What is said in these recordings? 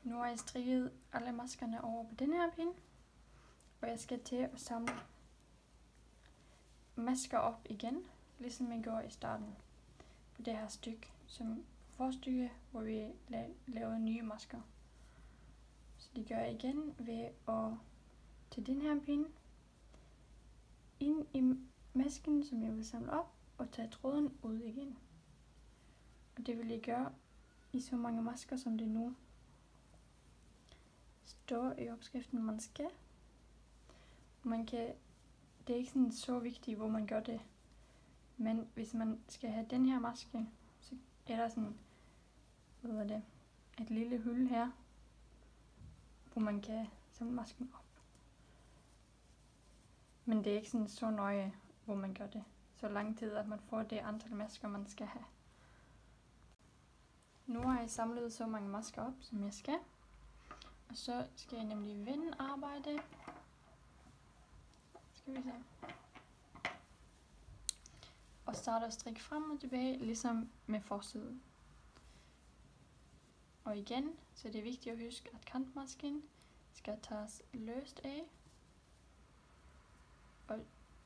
Nu har jeg strikket alle maskerne over på den her pind, og jeg skal til at samle masker op igen, ligesom jeg gjorde i starten på det her stykke, som forstykke, hvor vi lavede nye masker. Så det gør jeg igen ved at tage den her pind ind i masken, som jeg vil samle op, og tage tråden ud igen. Og det vil jeg gøre i så mange masker, som det nu står i opskriften, man skal. Det er ikke sådan så vigtigt, hvor man gør det. Men hvis man skal have den her maske, så er der sådan, et lille hul her, hvor man kan samle masken op. Men det er ikke sådan så nøje, hvor man gør det. Så lang tid, at man får det antal masker, man skal have. Nu har jeg samlet så mange masker op, som jeg skal. Og så skal jeg nemlig vende arbejde. Skal vi se. Og starte at strikke frem og tilbage, ligesom med forsiden. Og igen, så det er vigtigt at huske, at kantmasken skal tages løst af. Og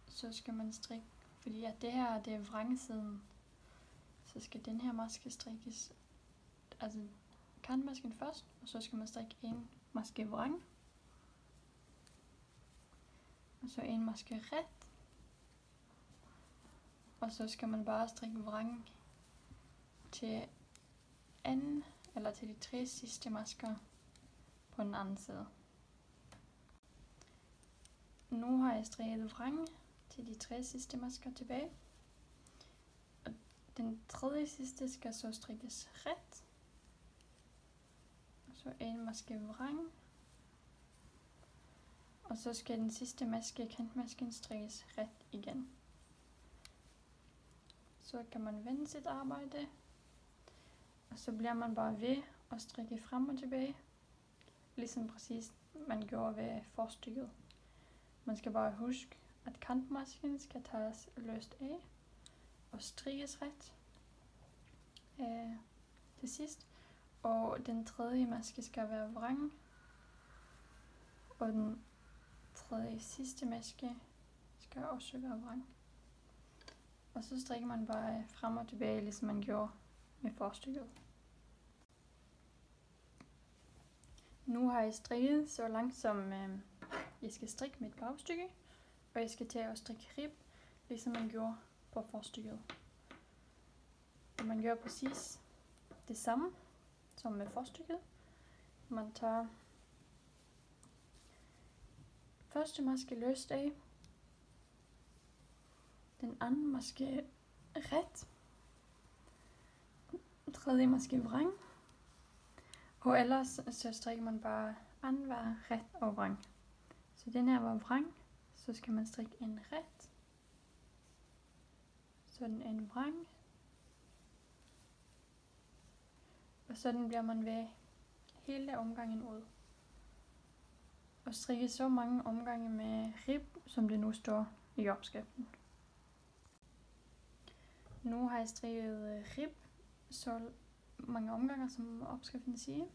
så skal man strikke, fordi at det her det er vrangsiden, så skal den her maske strikkes, altså kantmasken først, og så skal man strikke en maske vrang, og så en maske ret, og så skal man bare strikke vrang til anden, eller til de 3 sidste masker på den anden side. Nu har jeg strikket vrang til de 3 sidste masker tilbage. Og den 3. sidste skal så strikkes ret. Og så en maske vrang. Og så skal den sidste maske, kantmasken, strikkes ret igen. Så kan man vende sit arbejde. Og så bliver man bare ved at strikke frem og tilbage. Ligesom præcis man gjorde ved forstykket. Man skal bare huske, at kantmasken skal tages løst af og strikkes ret til sidst. Og den 3. maske skal være vrang. Og den 3. sidste maske skal også være vrang. Og så strikker man bare frem og tilbage, ligesom man gjorde med forstykket. Nu har jeg strikket så langt, som jeg skal strikke mit bagstykke, og jeg skal til at strikke rib, ligesom man gjorde på forstykket. Og man gør præcis det samme som med forstykket. Man tager første maske løst af, den anden maske ret, 3. maske vrang, og ellers så strikker man bare annenhver ret og vrang. Så den her var vrang, så skal man strikke en ret, sådan en vrang, og sådan bliver man ved hele omgangen ud. Og strikke så mange omgange med rib, som det nu står i opskriften. Nu har jeg strikket rib så mange omgange, som opskriften siger,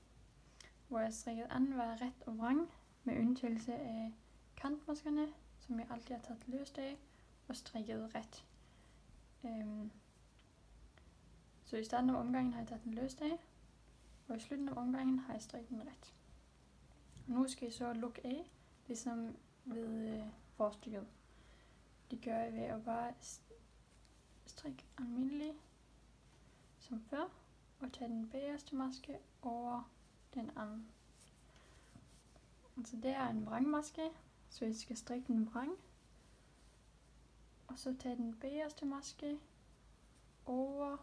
hvor jeg har strikket annenhver ret og vrang, med undtagelse af kantmaskerne, som jeg altid har taget løst af, og strikket ret. Så i starten af omgangen har jeg taget den løst af, og i slutningen af omgangen har jeg strikket den ret. Nu skal jeg så lukke af, ligesom ved forstykket. Det gør jeg ved at bare strikke almindelig som før, og tage den bagerste maske over den anden. Altså det er en vrangmaske, så jeg skal strikke den vrang, og så tage den bagerste maske over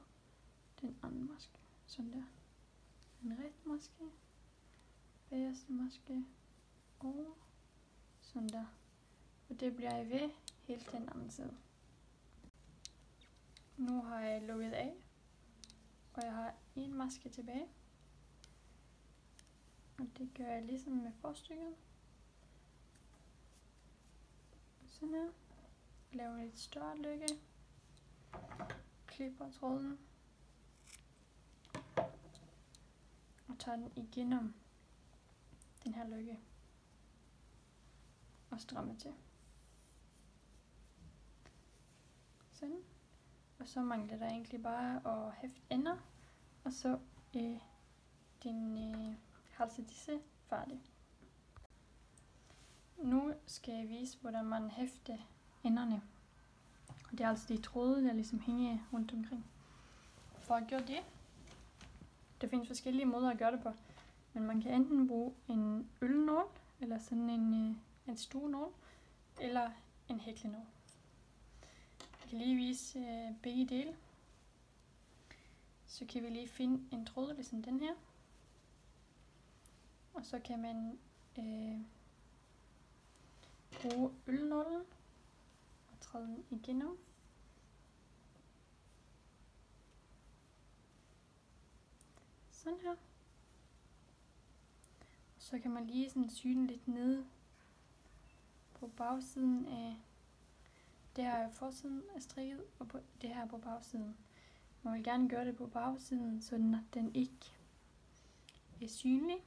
den anden maske, sådan der. En ret maske, bagerste maske over, sådan der. Og det bliver jeg ved helt den anden side. Nu har jeg lukket af, og jeg har en maske tilbage. Og det gør jeg ligesom med forstykket. Sådan her. Laver lidt større lykke. Klipper tråden. Og tager den igennem den her løkke og stramme til. Sådan. Og så mangler der egentlig bare at hæfte ender, og så din halsedisse færdig. Nu skal jeg vise, hvordan man hæfter enderne. Og det er altså de tråde, der ligesom hænger rundt omkring. For at gøre det, der findes forskellige måder at gøre det på. Men man kan enten bruge en ølnål, eller sådan en stuenål, eller en hæklenål. Jeg kan lige vise begge dele. Så kan vi lige finde en tråd, ligesom den her. Og så kan man bruge ølnålen og træde den igennem. Sådan her. Så kan man lige sådan sy den lidt ned på bagsiden af det her forsiden af strikket, og på det her på bagsiden. Man vil gerne gøre det på bagsiden, så den ikke er synlig.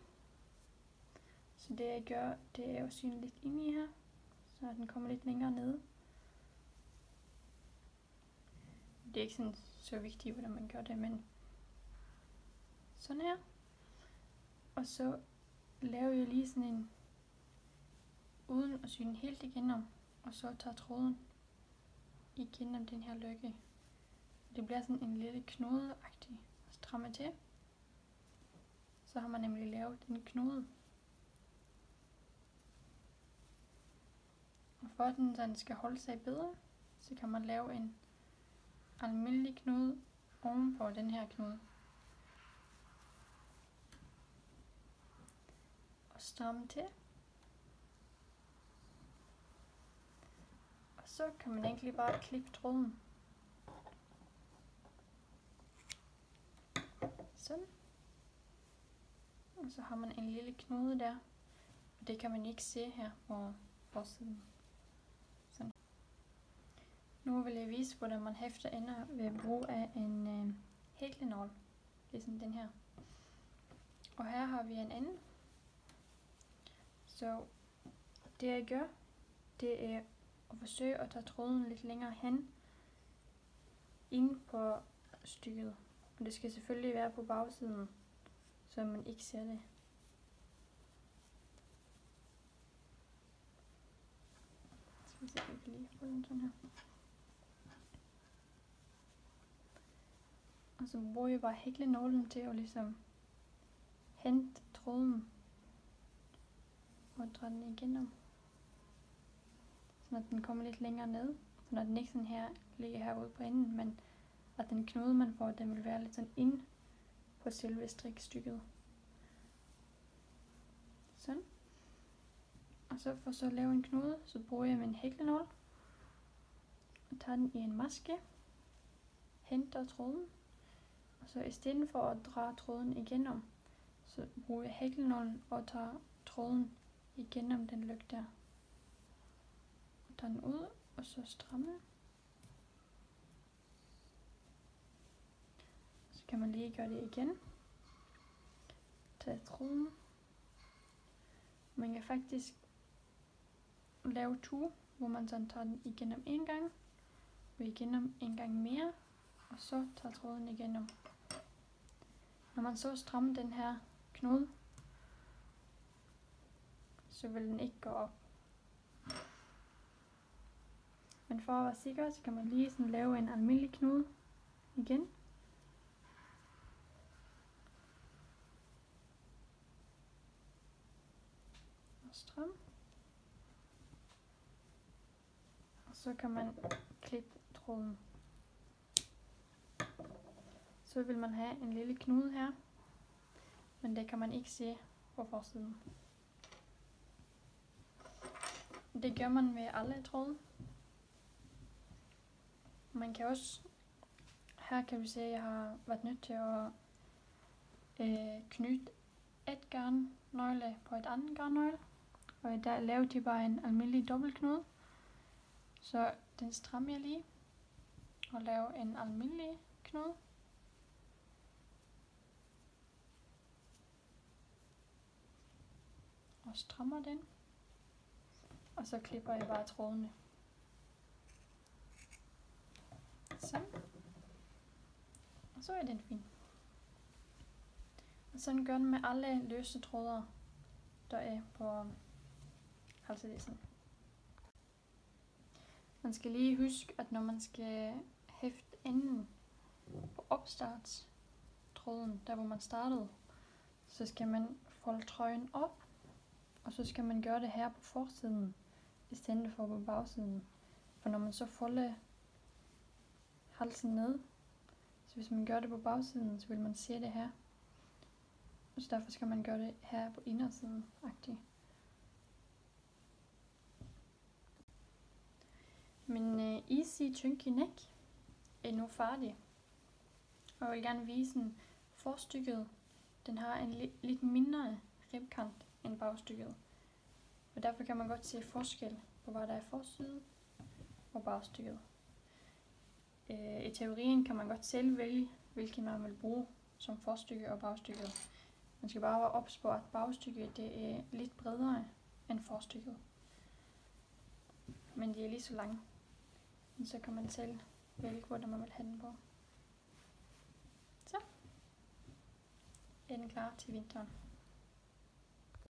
Så det jeg gør, det er at syne lidt ind i her, så den kommer lidt længere ned. Det er ikke sådan så vigtigt, hvordan man gør det, men sådan her. Og så laver jeg lige sådan en, uden at syne helt igennem, og så tager tråden igennem den her løkke. Det bliver sådan en lille knudeagtig og stramme til. Så har man nemlig lavet en knude. Og for at den skal holde sig bedre, så kan man lave en almindelig knude ovenpå den her knude. Og stramme til. Og så kan man egentlig bare klippe tråden. Sådan. Og så har man en lille knude der. Og det kan man ikke se her på forsiden. Sådan. Nu vil jeg vise, hvordan man hæfter ender ved brug af en hæklenål. Ligesom den her. Og her har vi en ende. Så det jeg gør, det er at forsøge at tage tråden lidt længere hen ind på stykket. Og det skal selvfølgelig være på bagsiden, så man ikke ser det. Skal vi se, om vi kan lige få den sådan her. Og så bruger jeg bare hæklenålen til at ligesom hente tråden og dreje den igennem. Så den kommer lidt længere ned, så den ikke sådan her ligger herude på enden, men at den knude man får, den vil være lidt sådan ind på selve strikstykket. Sådan. Og så for så at lave en knude, så bruger jeg min hæklenål og tager den i en maske, henter tråden, og så i stedet for at dreje tråden igennem, så bruger jeg hæklenålen og tager tråden igennem den løg der. Og tager den ud, og så stramme. Så kan man lige gøre det igen. Tag tråden. Man kan faktisk lave to, hvor man så tager den igennem en gang, og igennem en gang mere, og så tager tråden igennem. Når man så strammer den her knude, så vil den ikke gå op. Men for at være sikker, så kan man lige sådan lave en almindelig knude igen. Og stram. Og så kan man klippe tråden. Så vil man have en lille knude her, men det kan man ikke se på forsiden. Det gør man med alle tråde. Man kan også, her kan vi se, at jeg har været nødt til at knytte et garnnøgle på et andet garnnøgle. Og der lavede jeg bare en almindelig dobbeltknude. Så den strammer jeg lige og laver en almindelig knude. og strammer den. Og så klipper jeg bare trådene. Sådan. Og så er den fin. Og sådan gør den med alle løse tråder, der er på halsedissen. Man skal lige huske, at når man skal hæfte enden på opstartstråden, der hvor man startede, så skal man folde trøjen op, og så skal man gøre det her på forsiden, i stedet for på bagsiden. For når man så folder halsen ned, så hvis man gør det på bagsiden, så vil man se det her. Så derfor skal man gøre det her på indersiden-agtigt. Min Easy Chunky Neck er nu færdig. Og jeg vil gerne vise den forstykket. Den har en lidt mindre ribkant end bagstykket. Og derfor kan man godt se forskel på, hvad der er forside og bagstykket. I teorien kan man godt selv vælge, hvilken man vil bruge som forstykke og bagstykket. Man skal bare være ops på, at bagstykket det er lidt bredere end forstykket. Men de er lige så lange. Så kan man selv vælge, hvordan man vil have den på. Så er den klar til vinteren.